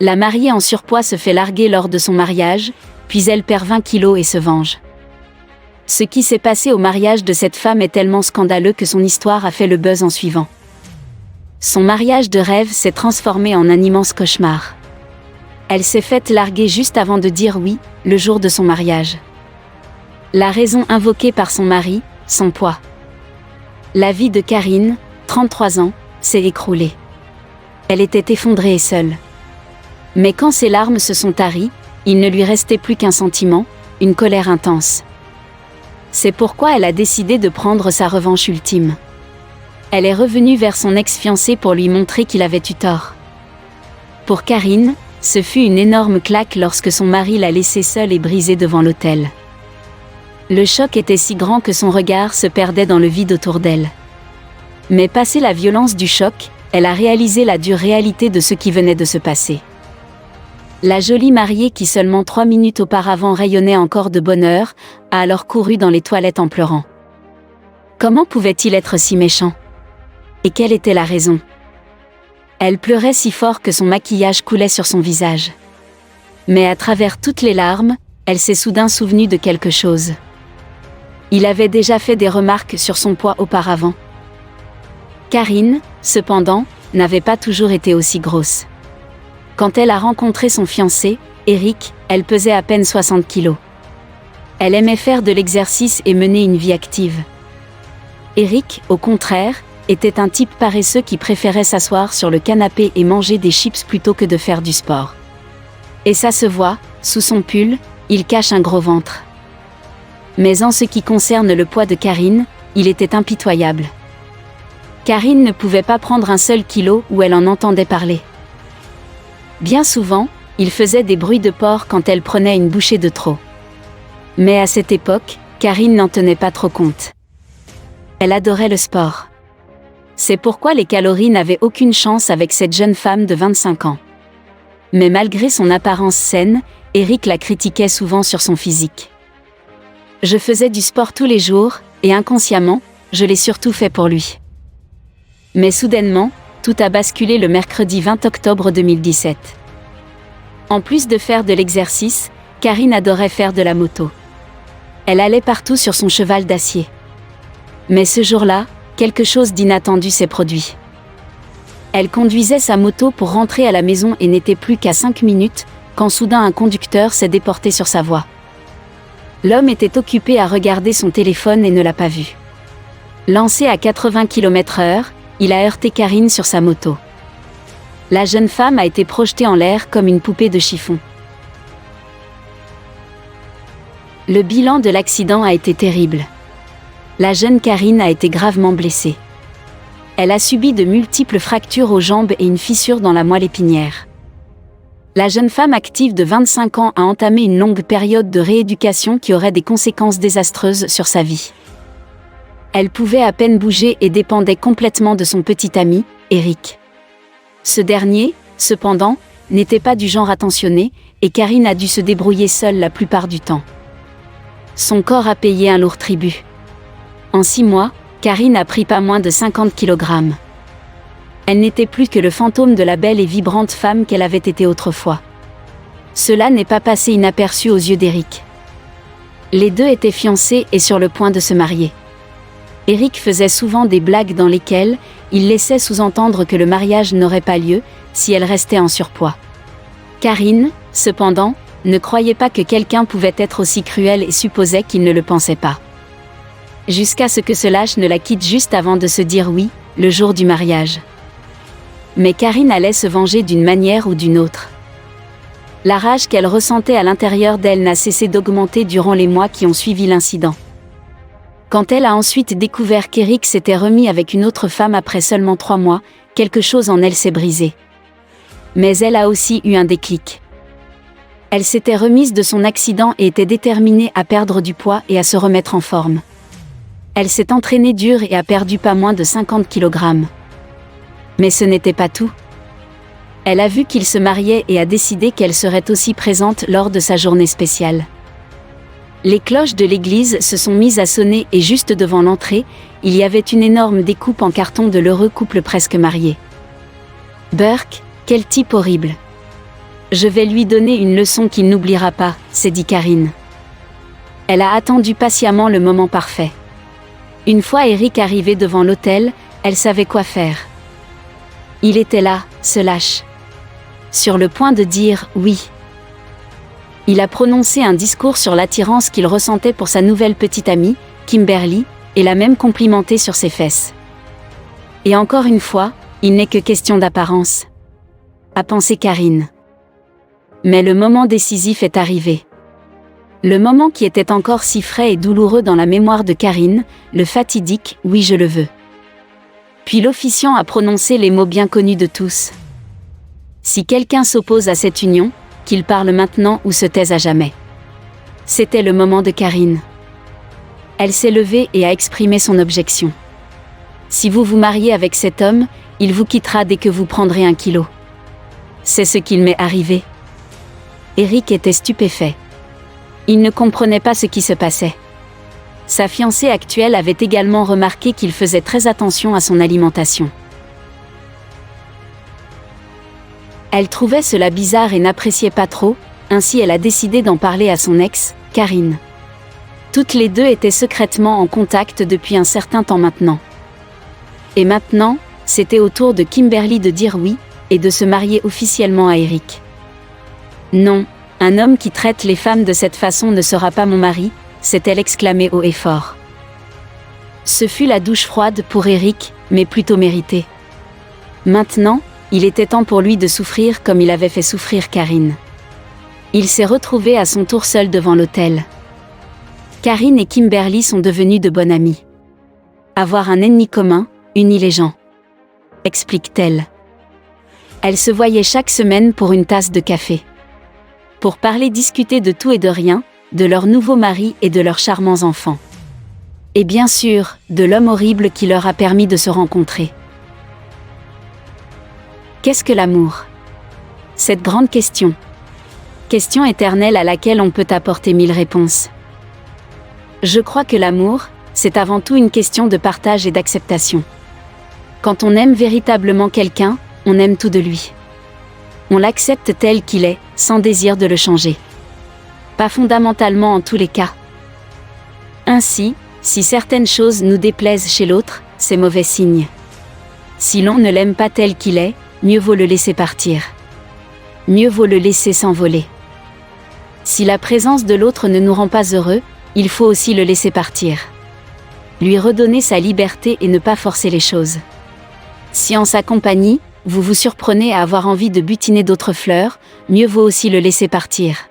La mariée en surpoids se fait larguer lors de son mariage, puis elle perd 20 kilos et se venge. Ce qui s'est passé au mariage de cette femme est tellement scandaleux que son histoire a fait le buzz en suivant. Son mariage de rêve s'est transformé en un immense cauchemar. Elle s'est faite larguer juste avant de dire oui, le jour de son mariage. La raison invoquée par son mari, son poids. La vie de Karine, 33 ans, s'est écroulée. Elle était effondrée et seule. Mais quand ses larmes se sont taries, il ne lui restait plus qu'un sentiment, une colère intense. C'est pourquoi elle a décidé de prendre sa revanche ultime. Elle est revenue vers son ex-fiancé pour lui montrer qu'il avait eu tort. Pour Karine, ce fut une énorme claque lorsque son mari l'a laissée seule et brisée devant l'autel. Le choc était si grand que son regard se perdait dans le vide autour d'elle. Mais passé la violence du choc, elle a réalisé la dure réalité de ce qui venait de se passer. La jolie mariée qui seulement 3 minutes auparavant rayonnait encore de bonheur, a alors couru dans les toilettes en pleurant. Comment pouvait-il être si méchant? Et quelle était la raison? Elle pleurait si fort que son maquillage coulait sur son visage. Mais à travers toutes les larmes, elle s'est soudain souvenue de quelque chose. Il avait déjà fait des remarques sur son poids auparavant. Karine, cependant, n'avait pas toujours été aussi grosse. Quand elle a rencontré son fiancé, Eric, elle pesait à peine 60 kilos. Elle aimait faire de l'exercice et mener une vie active. Eric, au contraire, était un type paresseux qui préférait s'asseoir sur le canapé et manger des chips plutôt que de faire du sport. Et ça se voit, sous son pull, il cache un gros ventre. Mais en ce qui concerne le poids de Karine, il était impitoyable. Karine ne pouvait pas prendre un seul kilo où elle en entendait parler. Bien souvent, il faisait des bruits de porc quand elle prenait une bouchée de trop. Mais à cette époque, Karine n'en tenait pas trop compte. Elle adorait le sport. C'est pourquoi les calories n'avaient aucune chance avec cette jeune femme de 25 ans. Mais malgré son apparence saine, Eric la critiquait souvent sur son physique. Je faisais du sport tous les jours, et inconsciemment, je l'ai surtout fait pour lui. Mais soudainement, tout a basculé le mercredi 20 octobre 2017. En plus de faire de l'exercice, Karine adorait faire de la moto. Elle allait partout sur son cheval d'acier. Mais ce jour-là, quelque chose d'inattendu s'est produit. Elle conduisait sa moto pour rentrer à la maison et n'était plus qu'à 5 minutes, quand soudain un conducteur s'est déporté sur sa voie. L'homme était occupé à regarder son téléphone et ne l'a pas vu. Lancé à 80 km/h, il a heurté Karine sur sa moto. La jeune femme a été projetée en l'air comme une poupée de chiffon. Le bilan de l'accident a été terrible. La jeune Karine a été gravement blessée. Elle a subi de multiples fractures aux jambes et une fissure dans la moelle épinière. La jeune femme active de 25 ans a entamé une longue période de rééducation qui aurait des conséquences désastreuses sur sa vie. Elle pouvait à peine bouger et dépendait complètement de son petit ami, Eric. Ce dernier, cependant, n'était pas du genre attentionné, et Karine a dû se débrouiller seule la plupart du temps. Son corps a payé un lourd tribut. En 6 mois, Karine a pris pas moins de 50 kg. Elle n'était plus que le fantôme de la belle et vibrante femme qu'elle avait été autrefois. Cela n'est pas passé inaperçu aux yeux d'Eric. Les deux étaient fiancés et sur le point de se marier. Eric faisait souvent des blagues dans lesquelles il laissait sous-entendre que le mariage n'aurait pas lieu si elle restait en surpoids. Karine, cependant, ne croyait pas que quelqu'un pouvait être aussi cruel et supposait qu'il ne le pensait pas. Jusqu'à ce que ce lâche ne la quitte juste avant de se dire oui, le jour du mariage. Mais Karine allait se venger d'une manière ou d'une autre. La rage qu'elle ressentait à l'intérieur d'elle n'a cessé d'augmenter durant les mois qui ont suivi l'incident. Quand elle a ensuite découvert qu'Eric s'était remis avec une autre femme après seulement 3 mois, quelque chose en elle s'est brisé. Mais elle a aussi eu un déclic. Elle s'était remise de son accident et était déterminée à perdre du poids et à se remettre en forme. Elle s'est entraînée dur et a perdu pas moins de 50 kg. Mais ce n'était pas tout. Elle a vu qu'il se mariait et a décidé qu'elle serait aussi présente lors de sa journée spéciale. Les cloches de l'église se sont mises à sonner et juste devant l'entrée, il y avait une énorme découpe en carton de l'heureux couple presque marié. Burke, quel type horrible. Je vais lui donner une leçon qu'il n'oubliera pas, s'est dit Karine. Elle a attendu patiemment le moment parfait. Une fois Eric arrivé devant l'hôtel, elle savait quoi faire. Il était là, se lâche. Sur le point de dire « oui ». Il a prononcé un discours sur l'attirance qu'il ressentait pour sa nouvelle petite amie, Kimberly, et l'a même complimentée sur ses fesses. Et encore une fois, il n'est que question d'apparence, a pensé Karine. Mais le moment décisif est arrivé. Le moment qui était encore si frais et douloureux dans la mémoire de Karine, le fatidique « oui je le veux ». Puis l'officiant a prononcé les mots bien connus de tous. Si quelqu'un s'oppose à cette union, qu'il parle maintenant ou se taise à jamais. C'était le moment de Karine. Elle s'est levée et a exprimé son objection. Si vous vous mariez avec cet homme, il vous quittera dès que vous prendrez 1 kilo. C'est ce qu'il m'est arrivé. Eric était stupéfait. Il ne comprenait pas ce qui se passait. Sa fiancée actuelle avait également remarqué qu'il faisait très attention à son alimentation. Elle trouvait cela bizarre et n'appréciait pas trop, ainsi elle a décidé d'en parler à son ex, Karine. Toutes les deux étaient secrètement en contact depuis un certain temps maintenant. Et maintenant, c'était au tour de Kimberly de dire oui, et de se marier officiellement à Eric. Non, un homme qui traite les femmes de cette façon ne sera pas mon mari, s'est-elle exclamée haut et fort. Ce fut la douche froide pour Eric, mais plutôt méritée. Maintenant, il était temps pour lui de souffrir comme il avait fait souffrir Karine. Il s'est retrouvé à son tour seul devant l'hôtel. Karine et Kimberly sont devenues de bonnes amies. Avoir un ennemi commun unit les gens, explique-t-elle. Elles se voyaient chaque semaine pour une tasse de café. Pour parler, discuter de tout et de rien, de leur nouveau mari et de leurs charmants enfants. Et bien sûr, de l'homme horrible qui leur a permis de se rencontrer. Qu'est-ce que l'amour ? Cette grande question. Question éternelle à laquelle on peut apporter 1000 réponses. Je crois que l'amour, c'est avant tout une question de partage et d'acceptation. Quand on aime véritablement quelqu'un, on aime tout de lui. On l'accepte tel qu'il est, sans désir de le changer. Pas fondamentalement en tous les cas. Ainsi, si certaines choses nous déplaisent chez l'autre, c'est mauvais signe. Si l'on ne l'aime pas tel qu'il est, mieux vaut le laisser partir. Mieux vaut le laisser s'envoler. Si la présence de l'autre ne nous rend pas heureux, il faut aussi le laisser partir. Lui redonner sa liberté et ne pas forcer les choses. Si en sa compagnie, vous vous surprenez à avoir envie de butiner d'autres fleurs, mieux vaut aussi le laisser partir.